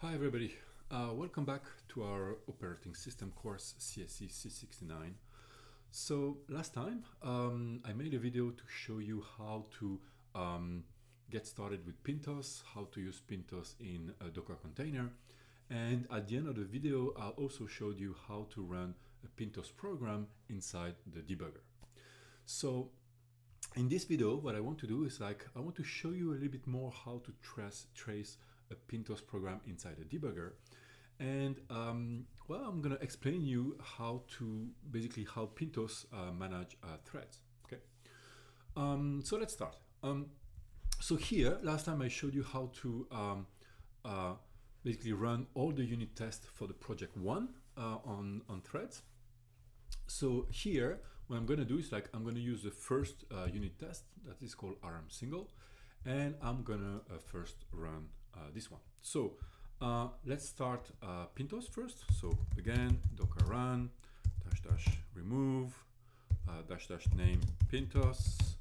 Hi everybody, welcome back to our operating system course CSE C69. So last time I made a video to show you how to get started with PintOS, how to use PintOS in a Docker container, and at the end of the video I also showed you how to run a PintOS program inside the debugger. So in this video what I want to do is I want to show you a little bit more how to trace a PintOS program inside a debugger, and well, I'm gonna explain you how PintOS manage threads. Okay, so let's start. So here, last time I showed you how to basically run all the unit tests for the project 1 on threads. So here, what I'm going to do is I'm going to use the first unit test that is called rm single, and I'm going to first run this one. So let's start PintOS first. So again, docker run -- remove -- name PintOS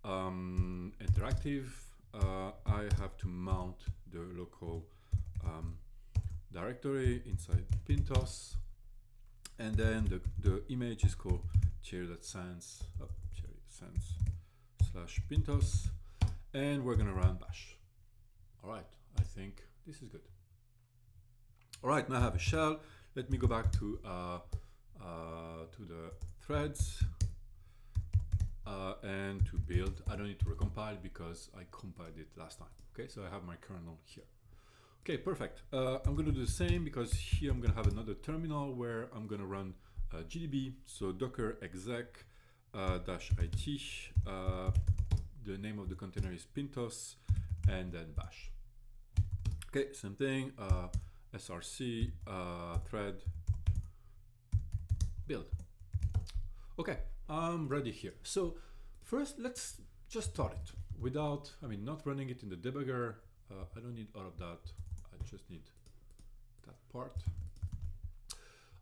interactive. I have to mount the local directory inside PintOS. And then the image is called cherry.sans /PintOS, and we're gonna run bash. All right, I think this is good. All right, now I have a shell. Let me go back to the threads and to build. I don't need to recompile because I compiled it last time. Okay, so I have my kernel here. Okay, perfect. I'm going to do the same because here I'm going to have another terminal where I'm going to run gdb. So docker exec -it. The name of the container is PintOS, and then bash. Okay, same thing. src thread build. Okay, I'm ready here. So first, let's just start it without, not running it in the debugger. I don't need all of that. I just need that part.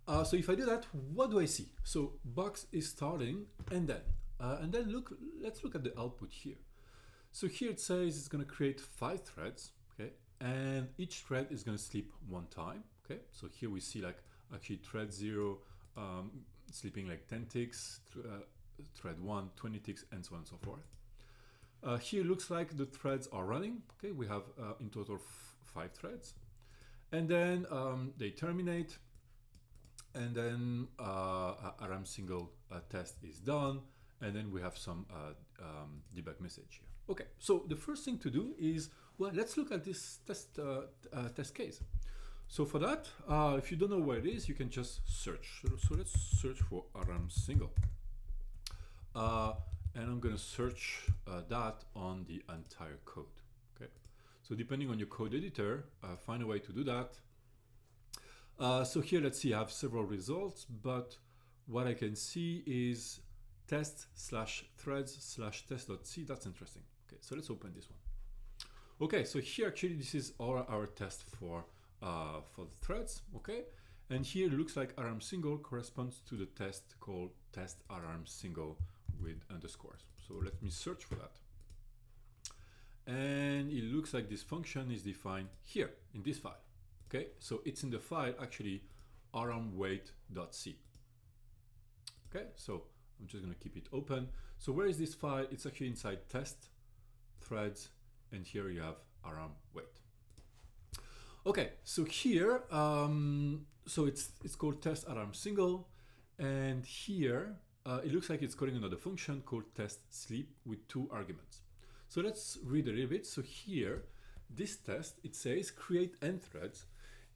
So if I do that, what do I see? So box is starting, and then let's look at the output here. So here it says it's going to create 5 threads, okay, and each thread is going to sleep 1 time, okay. So here we see actually thread 0 sleeping 10 ticks, thread 1 20 ticks, and so on and so forth. Here looks like the threads are running. Okay, we have in total 5 threads, and then they terminate, and then rm single test is done, and then we have some debug message here. Okay, so the first thing to do is, well, let's look at this test case. So for that, if you don't know where it is, you can just search. So let's search for rm single. And I'm going to search that on the entire code. Okay, so depending on your code editor, find a way to do that. So here, let's see, I have several results, but what I can see is test/threads/test.c. That's interesting. Okay, so let's open this one. Okay, so here actually this is our test for the threads. Okay, and here it looks like rm single corresponds to the test called test rm single with underscores. So let me search for that. And it looks like this function is defined here in this file. Okay, so it's in the file actually rmwait.c. Okay, so I'm just going to keep it open. So where is this file? It's actually inside test threads, and here you have rmwait. Okay, so here, so it's called test rm single, and here it looks like it's calling another function called test sleep with 2 arguments. So let's read a little bit. So here, this test, it says create n threads,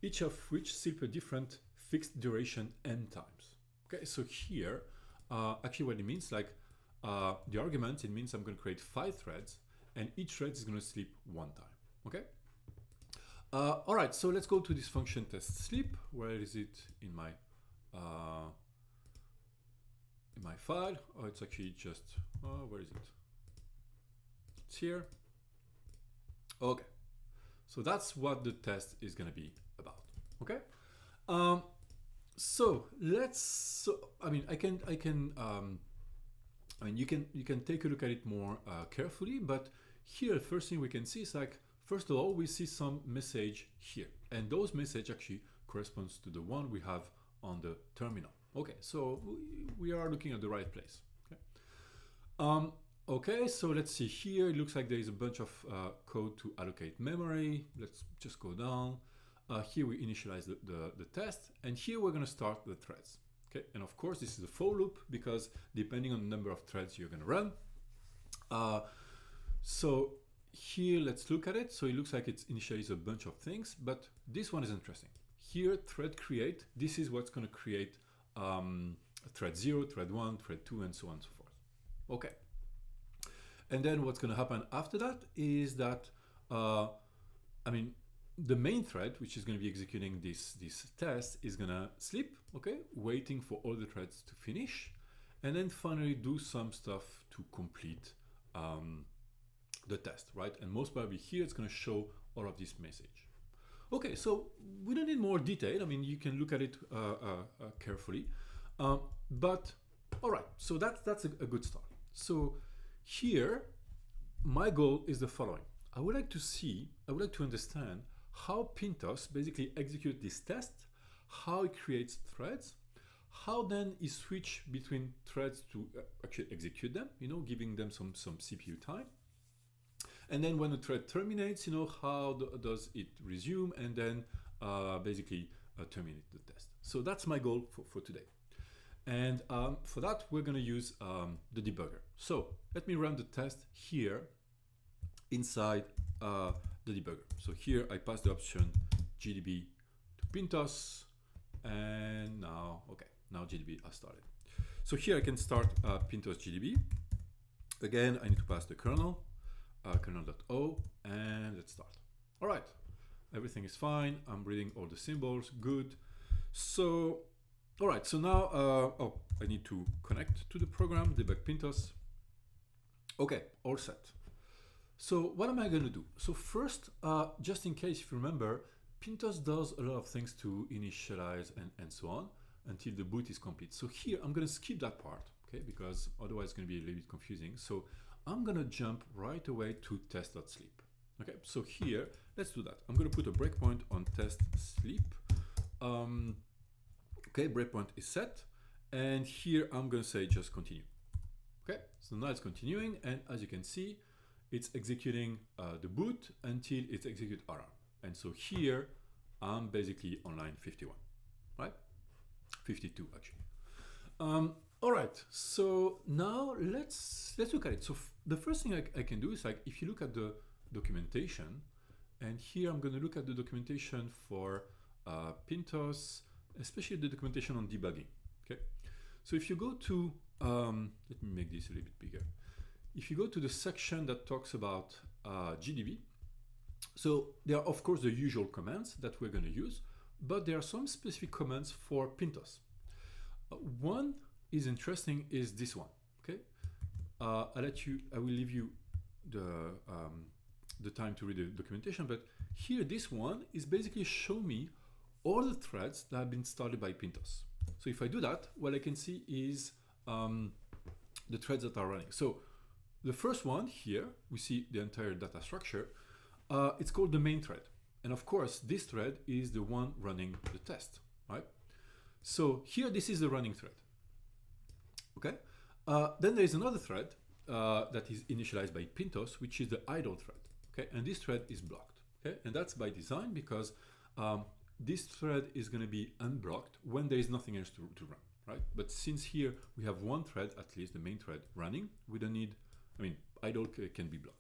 each of which sleep a different fixed duration n times. Okay, so here, actually what it means, the argument, it means I'm going to create 5 threads, and each thread is going to sleep 1 time. Okay. All right, so let's go to this function test sleep. Where is it in my file? Oh, it's actually just, where is it? It's here. Okay, so that's what the test is going to be about. Okay, so let's. You can take a look at it more carefully. But here, the first thing we can see is first of all, we see some message here, and those message actually corresponds to the one we have on the terminal. Okay, so we are looking at the right place. Okay, okay, so let's see here. It looks like there is a bunch of code to allocate memory. Let's just go down. Here we initialize the test, and here we're going to start the threads. Okay, and of course this is a for loop because depending on the number of threads you're going to run. So here let's look at it. So it looks like it's initialized a bunch of things, but this one is interesting. Here thread create, this is what's going to create thread 0, thread 1, thread 2, and so on and so forth. Okay, and then what's going to happen after that is that the main thread, which is going to be executing this test, is going to sleep, okay, waiting for all the threads to finish, and then finally do some stuff to complete the test, right? And most probably here it's going to show all of this message. Okay, so we don't need more detail. I mean, you can look at it carefully, but all right, so that's a good start. So here, my goal is the following. I would like to understand how PintOS basically executes this test, how it creates threads, how then it switch between threads to actually execute them, giving them some CPU time. And then when the thread terminates, how does it resume and then basically terminate the test. So that's my goal for today. And for that, we're going to use the debugger. So let me run the test here inside the debugger. So here I pass the option GDB to PintOS, and now, okay, now GDB has started. So here I can start PintOS GDB. Again, I need to pass the kernel, kernel.o, and let's start. All right, everything is fine. I'm reading all the symbols, good. So, all right, so now, I need to connect to the program, debug PintOS. Okay, all set. So what am I going to do? So first, just in case if you remember, PintOS does a lot of things to initialize and so on until the boot is complete. So here I'm going to skip that part, okay, because otherwise it's going to be a little bit confusing. So I'm going to jump right away to test.sleep. Okay, so here, let's do that. I'm going to put a breakpoint on test sleep. Okay, breakpoint is set. And here I'm going to say just continue. Okay, so now it's continuing. And as you can see, it's executing the boot until it executes alarm. And so here I'm basically on line 51, right? 52 actually. All right, so now let's look at it. So the first thing I can do is, like, if you look at the documentation, and here I'm going to look at the documentation for PintOS, especially the documentation on debugging. Okay, so if you go to let me make this a little bit bigger. If you go to the section that talks about GDB, so there are of course the usual commands that we're going to use, but there are some specific commands for PintOS. One is interesting is this one. Okay, I will leave you the time to read the documentation, but here this one is basically show me all the threads that have been started by PintOS. So if I do that, what I can see is the threads that are running. So the first one here, we see the entire data structure. It's called the main thread. And of course, this thread is the one running the test, right? So here, this is the running thread. Okay. Then there is another thread that is initialized by PintOS, which is the idle thread. Okay. And this thread is blocked. Okay. And that's by design because this thread is going to be unblocked when there is nothing else to run, right? But since here we have one thread, at least the main thread running, we don't need, idle can be blocked.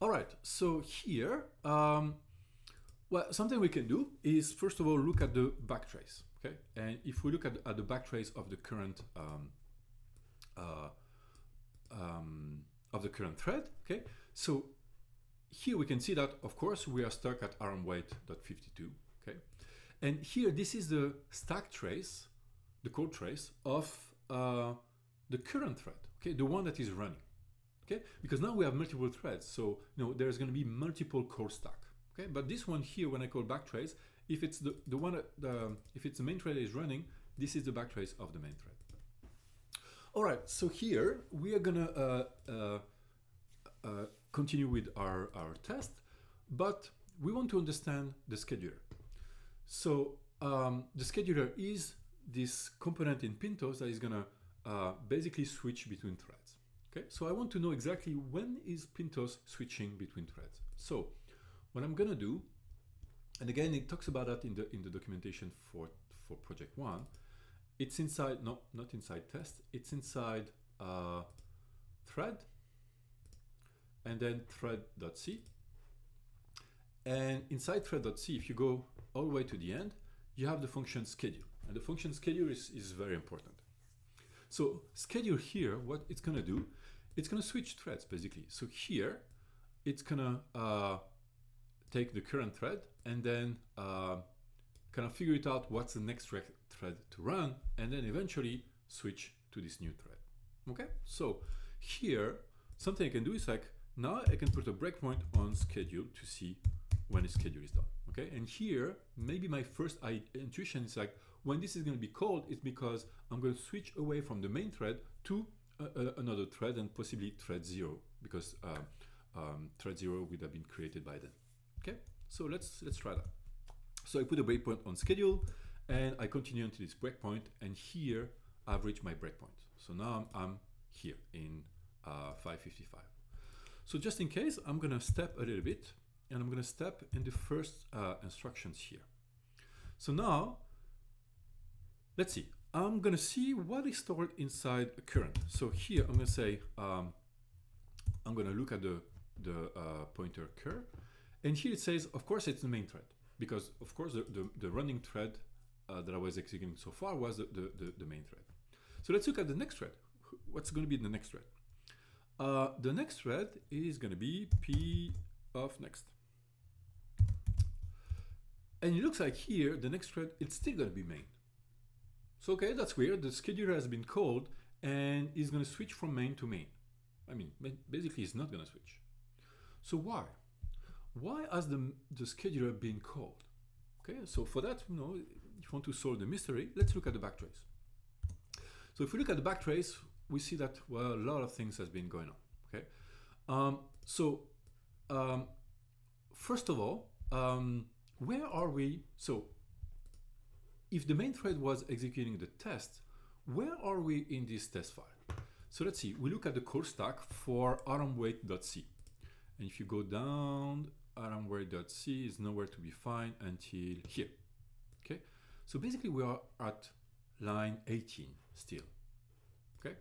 All right, so here, well, something we can do is first of all look at the backtrace, okay? And if we look at the backtrace of the current thread, okay? So here we can see that, of course, we are stuck at armwait.52, okay? And here, this is the stack trace, the code trace of the current thread, okay? The one that is running. Okay, because now we have multiple threads, so there's going to be multiple core stack. Okay, but this one here, when I call backtrace, if it's the one if it's the main thread that is running, this is the backtrace of the main thread. All right, so here we are gonna continue with our test, but we want to understand the scheduler. So the scheduler is this component in PintOS that is gonna basically switch between threads. Okay, so I want to know exactly when is PintOS switching between threads. So what I'm gonna do, and again it talks about that in the documentation for project 1. It's inside, no, not inside test, it's inside thread, and then thread.c. And inside thread.c, if you go all the way to the end, you have the function schedule. And the function schedule is very important. So schedule here, what it's gonna do, it's gonna switch threads basically. So here, it's gonna take the current thread and then kind of figure it out what's the next thread to run, and then eventually switch to this new thread. Okay, so here, something I can do is like, now I can put a breakpoint on schedule to see when the schedule is done. Okay, and here, maybe my first intuition is like, when this is going to be called, it's because I'm going to switch away from the main thread to another thread, and possibly thread 0, because thread 0 would have been created by then. Okay, so let's try that. So I put a breakpoint on schedule, and I continue until this breakpoint, and here I've reached my breakpoint. So now I'm here in 5:55. So just in case, I'm going to step a little bit, and I'm going to step in the first instructions here. So now, let's see. I'm going to see what is stored inside a current. So here, I'm going to say, I'm going to look at the pointer cur, and here it says, of course, it's the main thread, because of course the running thread that I was executing so far was the main thread. So let's look at the next thread. What's going to be the next thread? The next thread is going to be p of next. And it looks like here, the next thread, it's still going to be main. So, okay, that's weird. The scheduler has been called and is going to switch from main to main. I mean, basically, it's not going to switch. So why? Why has the scheduler been called? Okay, so for that, if you want to solve the mystery, let's look at the backtrace. So if we look at the backtrace, we see that, well, a lot of things has been going on. Okay, first of all, where are we? So if the main thread was executing the test, where are we in this test file? So let's see, we look at the call stack for alarmwait.c. And if you go down, alarmwait.c is nowhere to be found until here. Okay, so basically we are at line 18 still. Okay,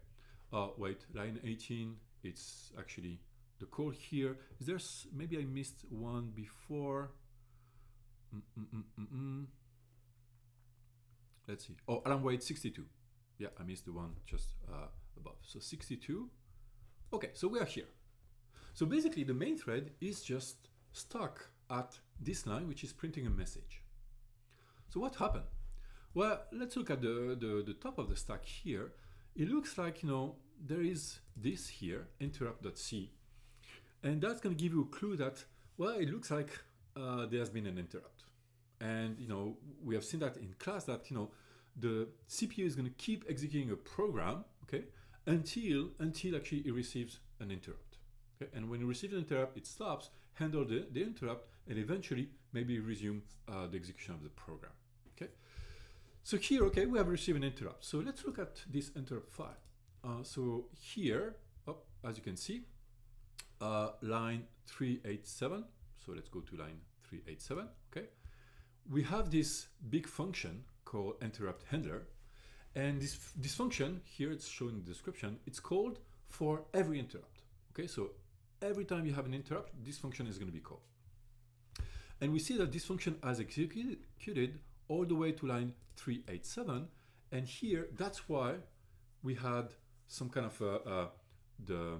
wait, line 18, it's actually the call here. Is there, maybe I missed one before? Let's see. Oh, alarmwait 62. Yeah, I missed the one just above. So 62. Okay, so we are here. So basically the main thread is just stuck at this line, which is printing a message. So what happened? Well, let's look at the top of the stack here. It looks like, there is this here, interrupt.c, and that's going to give you a clue that, well, it looks like there has been an interrupt. And, we have seen that in class that, the CPU is going to keep executing a program, okay, until actually it receives an interrupt. Okay? And when it receives an interrupt, it stops, handle the interrupt, and eventually maybe resume the execution of the program. Okay. So here, okay, we have received an interrupt. So let's look at this interrupt file. So here, as you can see, line 387. So let's go to line 387. Okay. We have this big function called interrupt handler, and this function here, it's shown in the description, it's called for every interrupt. Okay, so every time you have an interrupt, this function is going to be called. And we see that this function has executed all the way to line 387, and here that's why we had some kind of the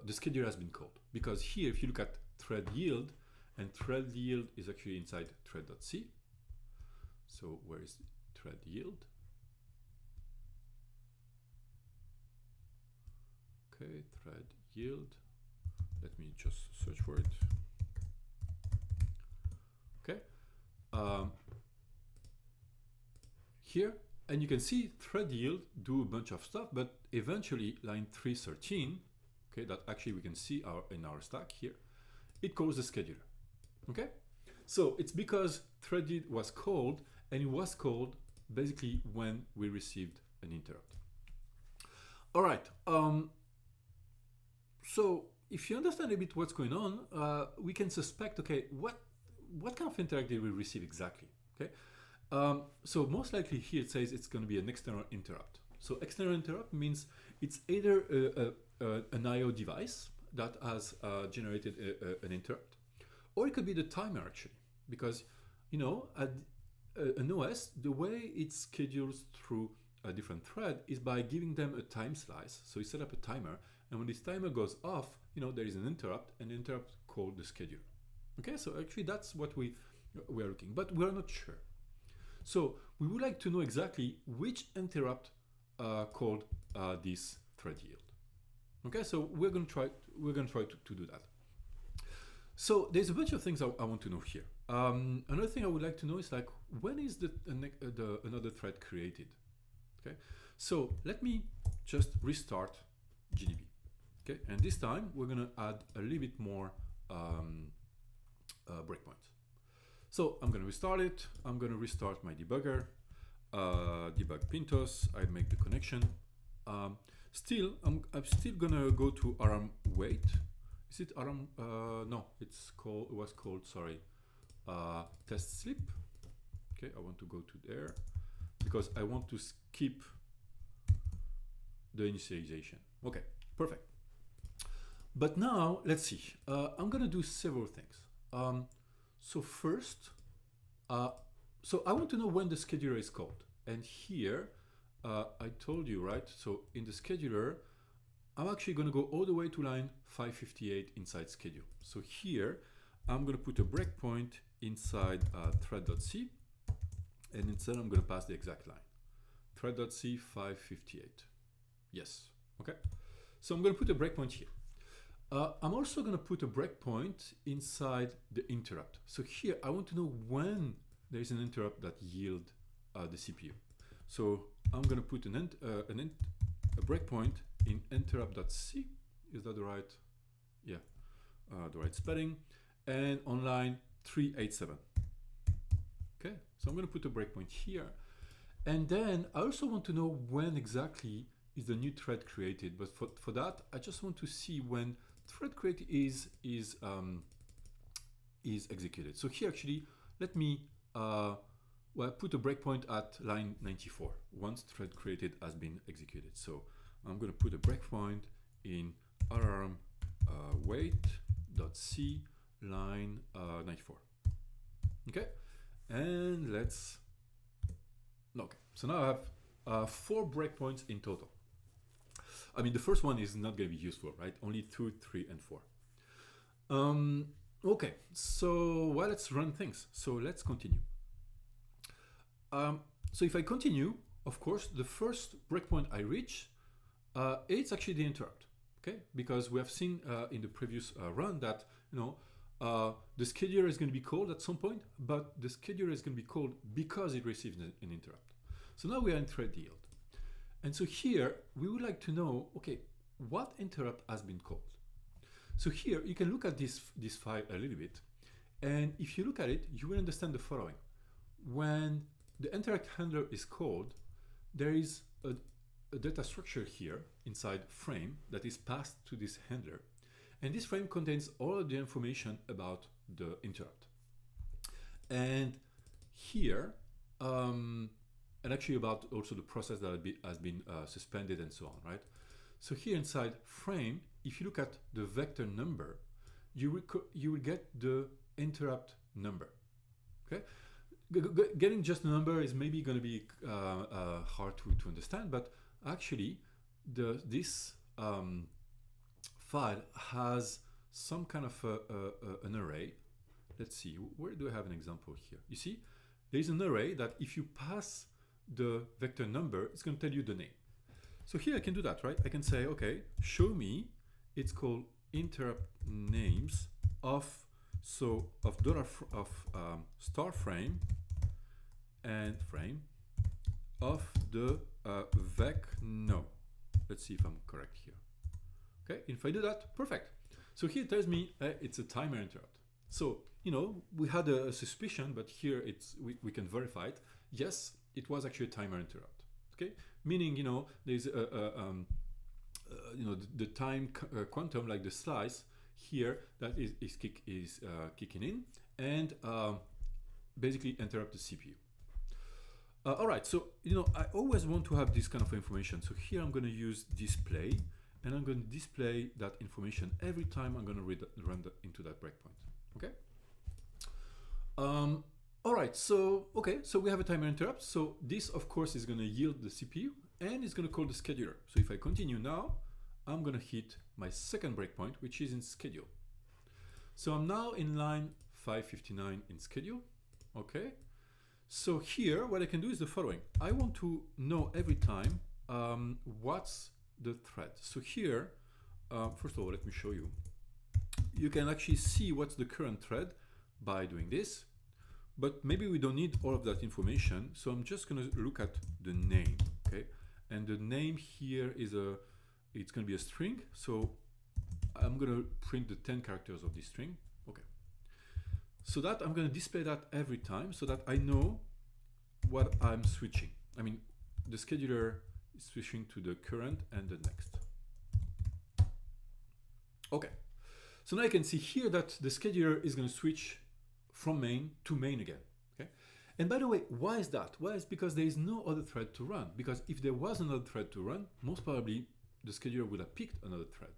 scheduler has been called, because here if you look at thread yield, and thread yield is actually inside thread.c. So where is thread yield? Okay, thread yield. Let me just search for it. Okay. Here, and you can see thread yield do a bunch of stuff, but eventually line 313, okay, that actually we can see in our stack here, it calls the scheduler. Okay, so it's because threaded was called, and it was called basically when we received an interrupt. All right. So if you understand a bit what's going on, we can suspect, okay, what kind of interrupt did we receive exactly? Okay. So most likely here it says it's going to be an external interrupt. So external interrupt means it's either an I/O device that has generated an interrupt, or it could be the timer actually, because you know an OS, the way it schedules through a different thread is by giving them a time slice. So you set up a timer, and when this timer goes off, you know there is an interrupt, and the interrupt called the scheduler. Okay, so actually that's what we are looking, but we are not sure. So we would like to know exactly which interrupt called this thread yield. Okay, so we're going to try to do that. So there's a bunch of things I want to know here. Another thing I would like to know is like, when is another thread created? Okay, so let me just restart GDB. Okay, and this time we're going to add a little bit more breakpoints. So I'm going to restart it. I'm going to restart my debugger, debug PintOS. I make the connection. I'm still going to go to RM wait. Is it RM? No, it was called, sorry, test sleep. Okay, I want to go to there because I want to skip the initialization. Okay, perfect. But now let's see. I'm going to do several things. So first, so I want to know when the scheduler is called. And here, I told you, right? So in the scheduler, I'm actually going to go all the way to line 558 inside schedule. So here, I'm going to put a breakpoint inside thread.c, and instead I'm going to pass the exact line. Thread.c 558. Yes, okay. So I'm going to put a breakpoint here. I'm also going to put a breakpoint inside the interrupt. So here, I want to know when there is an interrupt that yield the CPU. So I'm going to put a breakpoint in interrupt.c. Is that the right? Yeah, the right spelling. And on line 387. Okay, so I'm going to put a breakpoint here. And then I also want to know when exactly is the new thread created. But for that, I just want to see when thread created is executed. So here actually, let me put a breakpoint at line 94 once thread created has been executed. So I'm going to put a breakpoint in rrm wait.c line 94. Okay, and let's. Okay, so now I have 4 breakpoints in total. I mean, the first one is not going to be useful, right? Only 2, 3, and 4. Okay, so well, let's run things. So let's continue. So if I continue, of course, the first breakpoint I reach, it's actually the interrupt, okay? Because we have seen in the previous run that the scheduler is going to be called at some point, but the scheduler is going to be called because it received an interrupt. So now we are in thread yield. And so here, we would like to know, okay, what interrupt has been called? So here, you can look at this file a little bit. And if you look at it, you will understand the following. When the interrupt handler is called, there is a data structure here inside frame that is passed to this handler. And this frame contains all of the information about the interrupt. And here, and actually about also the process that has been suspended and so on, right? So here inside frame, if you look at the vector number, you will get the interrupt number, okay? Getting just the number is maybe going to be hard to understand, but actually this file has some kind of an array. Let's see, where do I have an example here? You see, there's an array that if you pass the vector number, it's going to tell you the name. So here I can do that, right? I can say, okay, show me, it's called interrupt names of star frame and frame of the vec no. Let's see if I'm correct here. Okay, if I do that, perfect. So here it tells me it's a timer interrupt. So, you know, we had a suspicion, but here we can verify it. Yes, it was actually a timer interrupt. Okay, meaning, you know, there's you know, the time quantum, like the slice here, that is kicking in and basically interrupt the CPU. All right, so, you know, I always want to have this kind of information. So here I'm going to use display, and I'm going to display that information every time I'm going to run into that breakpoint. Okay. All right, so okay, so we have a timer interrupt. So this, of course, is going to yield the CPU, and it's going to call the scheduler. So if I continue now, I'm going to hit my second breakpoint, which is in schedule. So I'm now in line 559 in schedule. Okay. So here, what I can do is the following. I want to know every time what's the thread. So here, first of all, let me show you. You can actually see what's the current thread by doing this, but maybe we don't need all of that information. So I'm just going to look at the name, okay? And the name here is it's going to be a string. So I'm going to print the 10 characters of this string. Okay. So that I'm going to display that every time so that I know what I'm switching. I mean, the scheduler is switching to the current and the next. Okay. So now I can see here that the scheduler is going to switch from main to main again. Okay. And by the way, why is that? Well, it's because there is no other thread to run. Because if there was another thread to run, most probably the scheduler would have picked another thread.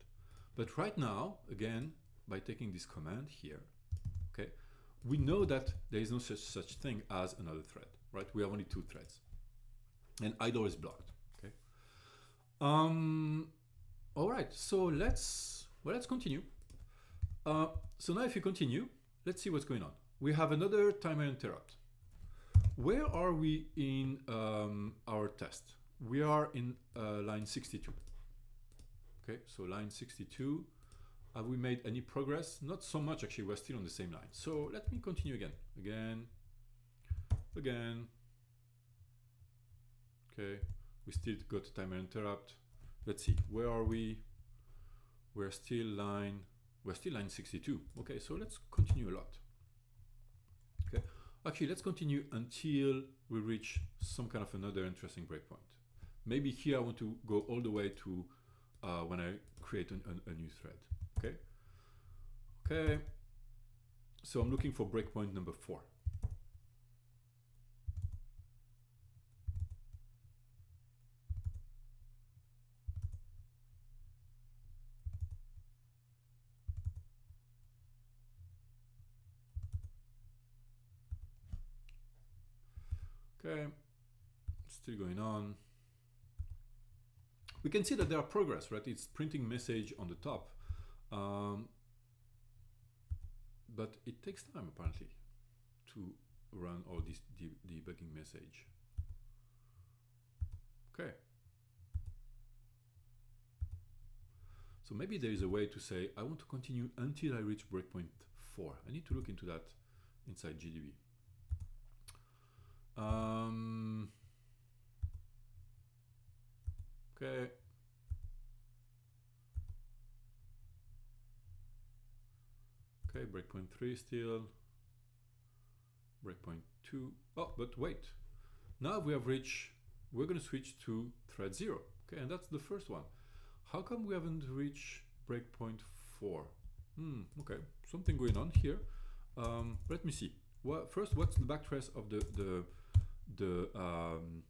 But right now, again, by taking this command here, okay, we know that there is no such thing as another thread, right? We have only two threads, and idle is blocked. Okay. All right. So let's continue. So now, if you continue, let's see what's going on. We have another timer interrupt. Where are we in our test? We are in line 62. Okay. So line 62. Have we made any progress? Not so much, actually. We're still on the same line. So let me continue again. Okay, we still got a timer interrupt. Let's see, where are we? We're still line 62. Okay, so let's continue a lot. Okay, actually, let's continue until we reach some kind of another interesting breakpoint. Maybe here I want to go all the way to when I create a new thread. Okay. Okay. So I'm looking for breakpoint number 4. Okay. Still going on. We can see that there are progress, right? It's printing message on the top. But it takes time apparently to run all this debugging message. Okay. So maybe there is a way to say, I want to continue until I reach breakpoint 4. I need to look into that inside GDB. Okay. Okay, breakpoint 3 still. Breakpoint 2. Oh, but wait. Now we have reached, we're going to switch to thread 0. Okay, and that's the first one. How come we haven't reached breakpoint 4? Okay, something going on here. Let me see. Well, first, what's the backtrace of the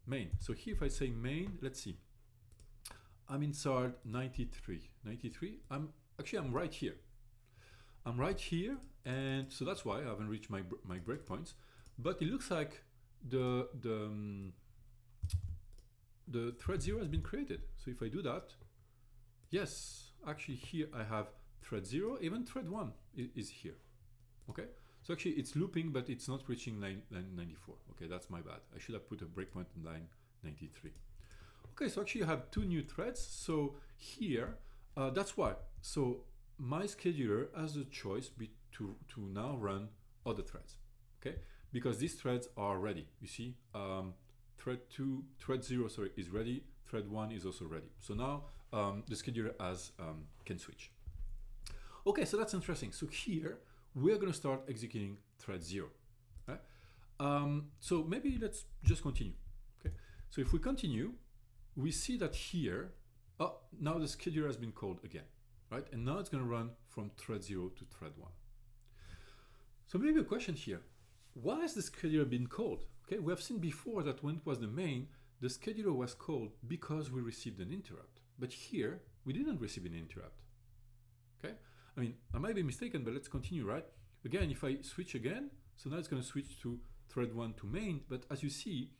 main? So here, if I say main, let's see. I'm inside 93. 93. I'm right here. I'm right here, and so that's why I haven't reached my breakpoints. But it looks like the thread 0 has been created. So if I do that, yes, actually here I have thread 0. Even thread 1 is here. Okay. So actually it's looping, but it's not reaching line 94. Okay, that's my bad. I should have put a breakpoint in line 93. Okay, so actually I have 2 new threads. So here, that's why. So my scheduler has a choice to now run other threads. Okay, because these threads are ready. You see, thread 0, sorry, is ready. Thread 1 is also ready. So now the scheduler can switch. Okay, so that's interesting. So here we're going to start executing thread 0. Right? So maybe let's just continue. Okay, so if we continue, we see that here, now the scheduler has been called again, right? And now it's going to run from thread 0 to thread 1. So maybe a question here, why has the scheduler been called? Okay, we have seen before that when it was the main, the scheduler was called because we received an interrupt. But here, we didn't receive an interrupt. Okay, I mean, I might be mistaken, but let's continue, right? Again, if I switch again, so now it's going to switch to thread 1 to main, but as you see,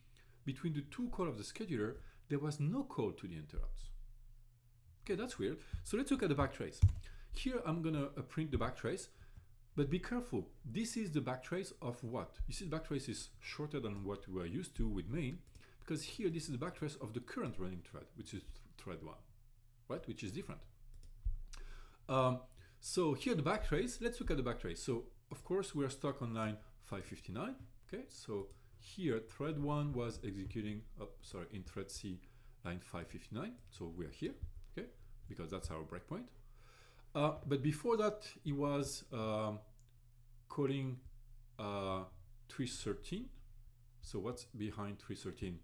between the two calls of the scheduler, there was no call to the interrupts. Okay, that's weird. So let's look at the backtrace. Here, I'm going to print the backtrace, but be careful. This is the backtrace of what? You see, the backtrace is shorter than what we are used to with main, because here, this is the backtrace of the current running thread, which is thread 1, right? Which is different. So here the backtrace, let's look at the backtrace. So of course we are stuck on line 559. Okay, so here thread 1 was executing, in thread C line 559. So we are here, okay, because that's our breakpoint. But before that, it was calling 313. So what's behind 313?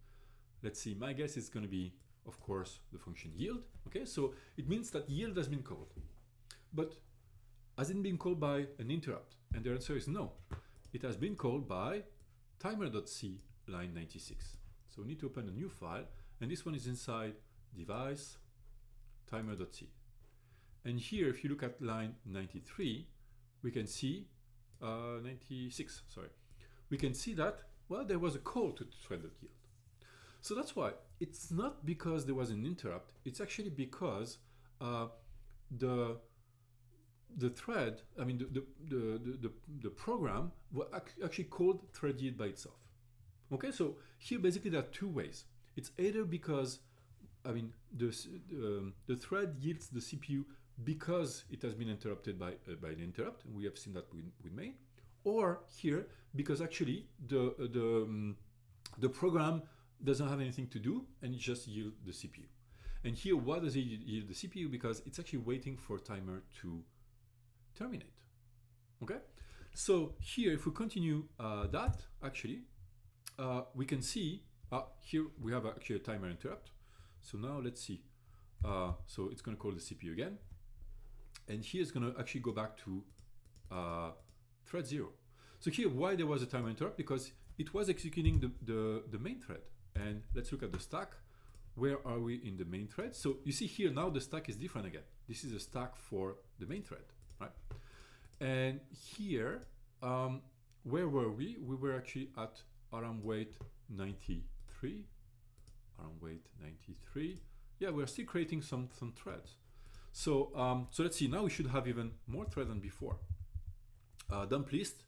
Let's see, my guess is going to be, of course, the function yield. Okay, so it means that yield has been called. But has it been called by an interrupt? And the answer is no. It has been called by timer.c line 96. So we need to open a new file, and this one is inside device timer.c. And here, if you look at line 93, we can see 96. Sorry, we can see that there was a call to thread.yield. So that's why it's not because there was an interrupt. It's actually because the thread, I mean the program was actually called thread yield by itself. Okay, so here basically there are two ways. It's either because the thread yields the CPU because it has been interrupted by an interrupt, and we have seen that with main, or here because actually the program doesn't have anything to do and it just yields the CPU. And here, why does it yield the CPU? Because it's actually waiting for timer to terminate. Okay, so here if we continue that, actually we can see here we have actually a timer interrupt. So now let's see, so it's going to call the CPU again, and here it's going to actually go back to thread 0. So here, why there was a timer interrupt? Because it was executing the main thread. And let's look at the stack. Where are we in the main thread? So you see here now the stack is different again. This is a stack for the main thread, right? And here, where were we? We were actually at RM weight 93. RM weight 93. Yeah, we're still creating some threads. So so let's see. Now we should have even more thread than before. Dump list.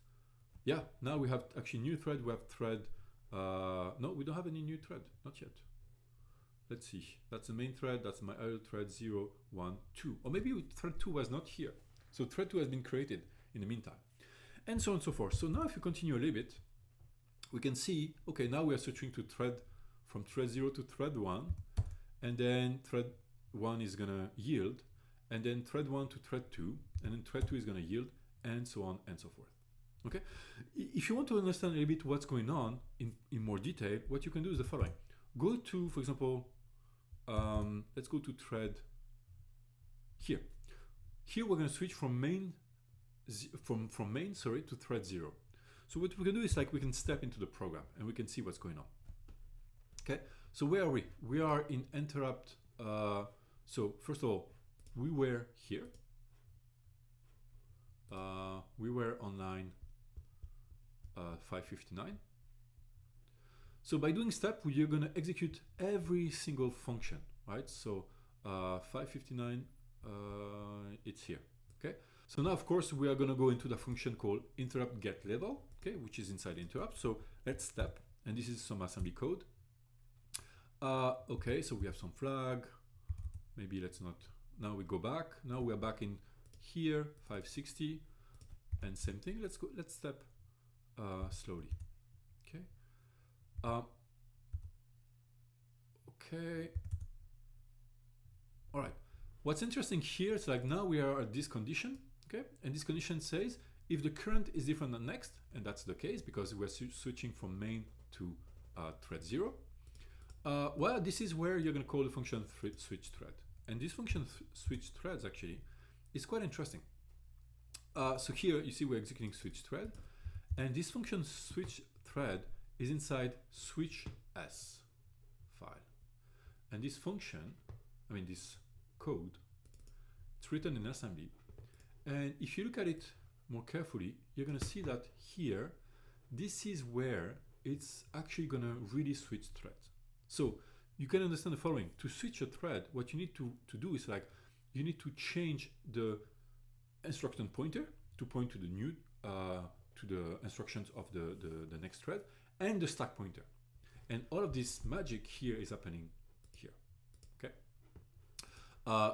Yeah, now we have actually new thread. We have thread. No, we don't have any new thread. Not yet. Let's see. That's the main thread. That's my idle thread 0, 1, 2. Or maybe thread 2 was not here. So thread 2 has been created in the meantime. And so on and so forth. So now if you continue a little bit, we can see, okay, now we are switching to thread from thread 0 to thread 1. And then thread 1 is going to yield. And then thread 1 to thread 2. And then thread 2 is going to yield. And so on and so forth. Okay. If you want to understand a little bit what's going on in more detail, what you can do is the following. Go to, for example, let's go to thread here. Here we're going to switch from main to thread 0. So what we can do is we can step into the program and we can see what's going on. Okay. So where are we? We are in interrupt. So first of all, we were here. We were on line 559. So by doing step, we are going to execute every single function, right? So 559, it's here, okay? So now, of course, we are going to go into the function called interrupt get level, okay, which is inside interrupt. So let's step, and this is some assembly code. Okay, so we have some flag. Maybe let's not. Now we go back. Now we are back in here, 560, and same thing. Let's go. Let's step slowly. Okay. Okay. All right. What's interesting here is like now we are at this condition, okay? And this condition says if the current is different than next, and that's the case because we're switching from main to thread 0, well, this is where you're going to call the function switch thread. And this function switch threads actually is quite interesting. So here you see we're executing switch thread, and this function switch thread is inside switch s file. And this function, I mean this code, it's written in assembly. And if you look at it more carefully, you're going to see that here, this is where it's actually going to really switch threads. So you can understand the following. To switch a thread, what you need to do is like, you need to change the instruction pointer to point to the new, to the instructions of the next thread, and the stack pointer. And all of this magic here is happening here, okay?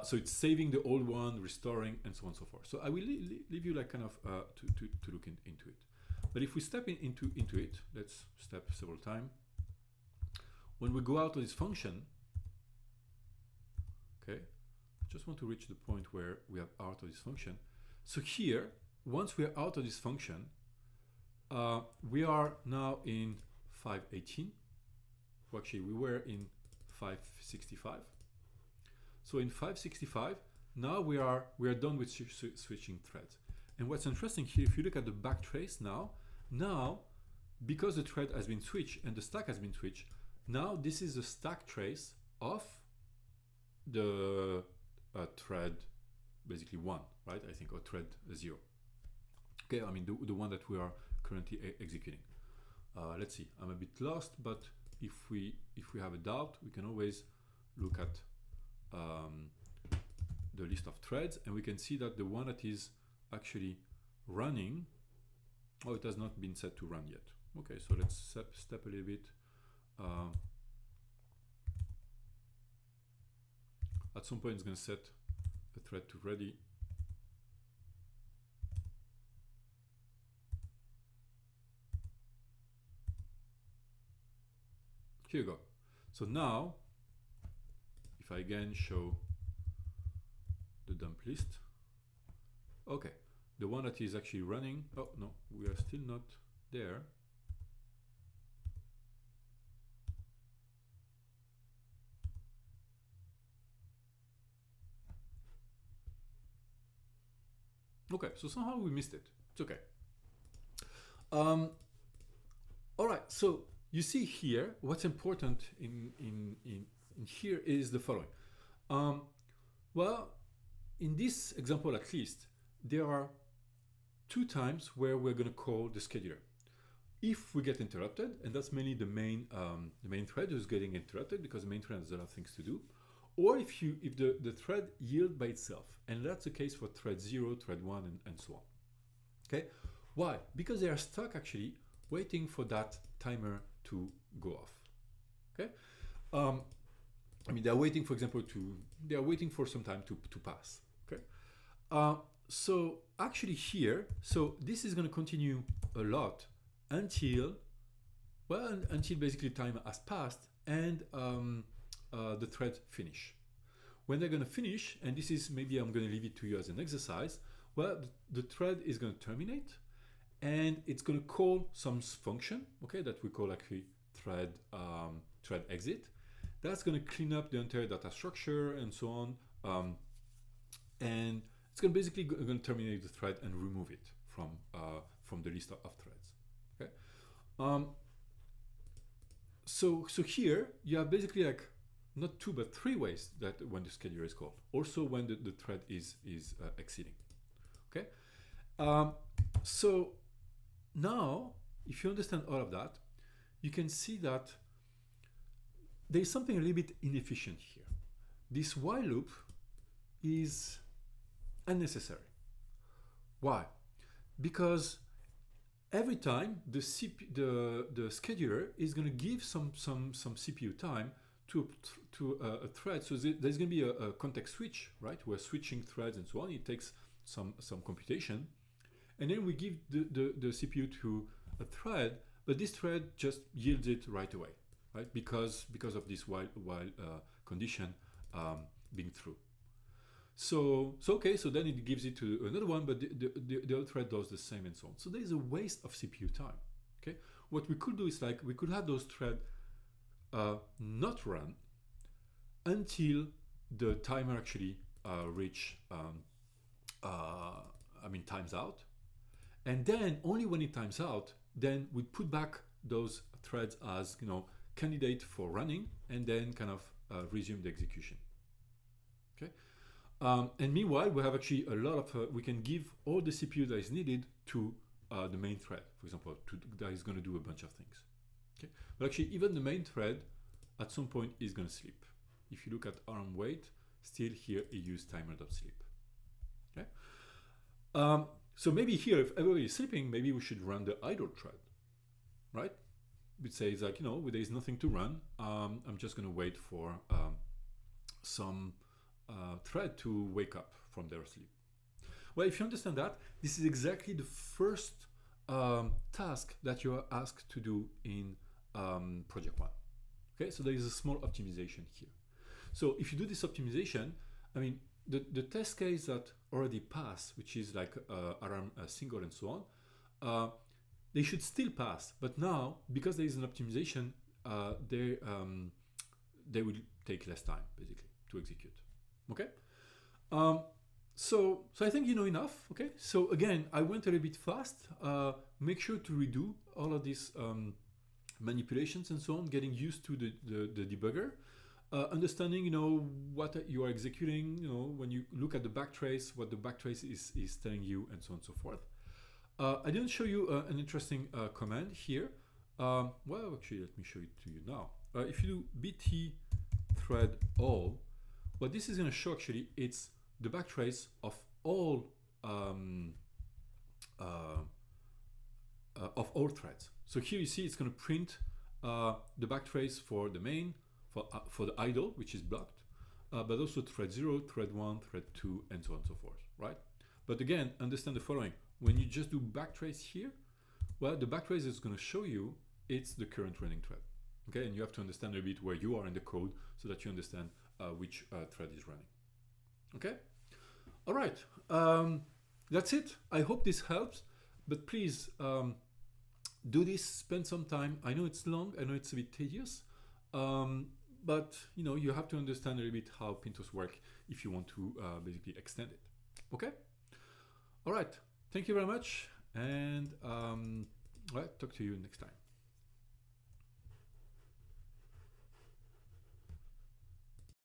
So it's saving the old one, restoring, and so on and so forth. So I will leave you like kind of to look into it. But if we step into it, let's step several times. When we go out of this function, okay, I just want to reach the point where we are out of this function. So here, once we are out of this function, we are now in 518. Well, actually, we were in 565. So in 565, now we are done with switching threads. And what's interesting here, if you look at the backtrace now, because the thread has been switched and the stack has been switched, now this is the stack trace of the thread basically 1, right? I think, or thread 0. Okay, I mean the one that we are currently executing. Let's see, I'm a bit lost, but if we have a doubt, we can always look at the list of threads, and we can see that the one that is actually running, oh, it has not been set to run yet. Okay, so let's step a little bit. At some point it's going to set the thread to ready. Here you go. So now, if I again show the dump list, okay, the one that is actually running, oh no, we are still not there. Okay, so somehow we missed it. It's okay. All right, so you see here, what's important in here is the following. Well, in this example at least, there are 2 times where we're going to call the scheduler. If we get interrupted, and that's mainly the main thread who's getting interrupted because the main thread has a lot of things to do, or if the thread yields by itself, and that's the case for thread 0, thread 1, and so on. Okay, why? Because they are stuck actually waiting for that timer to go off. Okay, I mean they're waiting, for example, they are waiting for some time to pass. Okay, so actually here, so this is going to continue a lot until basically time has passed and the thread finish. When they're going to finish, and this is maybe I'm going to leave it to you as an exercise, well, the thread is going to terminate and it's going to call some function, okay, that we call actually thread exit. That's going to clean up the entire data structure and so on, and it's going to basically going to terminate the thread and remove it from the list of threads. Okay, so here you have basically like not 2 but 3 ways that when the scheduler is called. Also when the thread is exceeding. Okay, so now if you understand all of that, you can see that there is something a little bit inefficient here. This while loop is unnecessary. Why? Because every time the scheduler is going to give some CPU time to a thread, so there's going to be a context switch, right? We're switching threads and so on. It takes some computation, and then we give the CPU to a thread, but this thread just yields it right away, right? Because of this while condition being true. Okay, so then it gives it to another one, but the other thread does the same and so on. So there is a waste of CPU time. Okay, what we could do is like we could have those threads not run until the timer actually reach times out, and then only when it times out, then we put back those threads as candidate for running, and then kind of resume the execution. Okay, and meanwhile we have actually a lot of we can give all the CPU that is needed to the main thread, for example, that is going to do a bunch of things. Okay, but actually even the main thread at some point is going to sleep. If you look at arm wait, still here it used timer.sleep. Okay, so maybe here, if everybody is sleeping, maybe we should run the idle thread, right? It says like, there is nothing to run. I'm just going to wait for some thread to wake up from their sleep. Well, if you understand that, this is exactly the first task that you are asked to do in project 1. Okay, so there is a small optimization here. So if you do this optimization, I mean, the test case that already passed, which is like alarm single and so on, they should still pass. But now, because there is an optimization, they will take less time, basically, to execute. Okay? So I think you know enough. Okay? So again, I went a little bit fast. Make sure to redo all of these manipulations and so on, getting used to the debugger. Understanding, what you are executing, when you look at the backtrace, what the backtrace is telling you, and so on and so forth. I didn't show you an interesting command here. Well, actually, let me show it to you now. If you do bt thread all, what this is going to show actually, it's the backtrace of all threads. So here you see it's going to print the backtrace for the main, for the idle, which is blocked, but also thread 0, thread 1, thread 2, and so on and so forth, right? But again, understand the following. When you just do backtrace here, well, the backtrace is going to show you it's the current running thread. Okay, and you have to understand a bit where you are in the code so that you understand which thread is running. Okay? All right. That's it. I hope this helps, but please do this, spend some time. I know it's long, I know it's a bit tedious, but you have to understand a little bit how PintOS works if you want to basically extend it. Okay? All right. Thank you very much, and talk to you next time.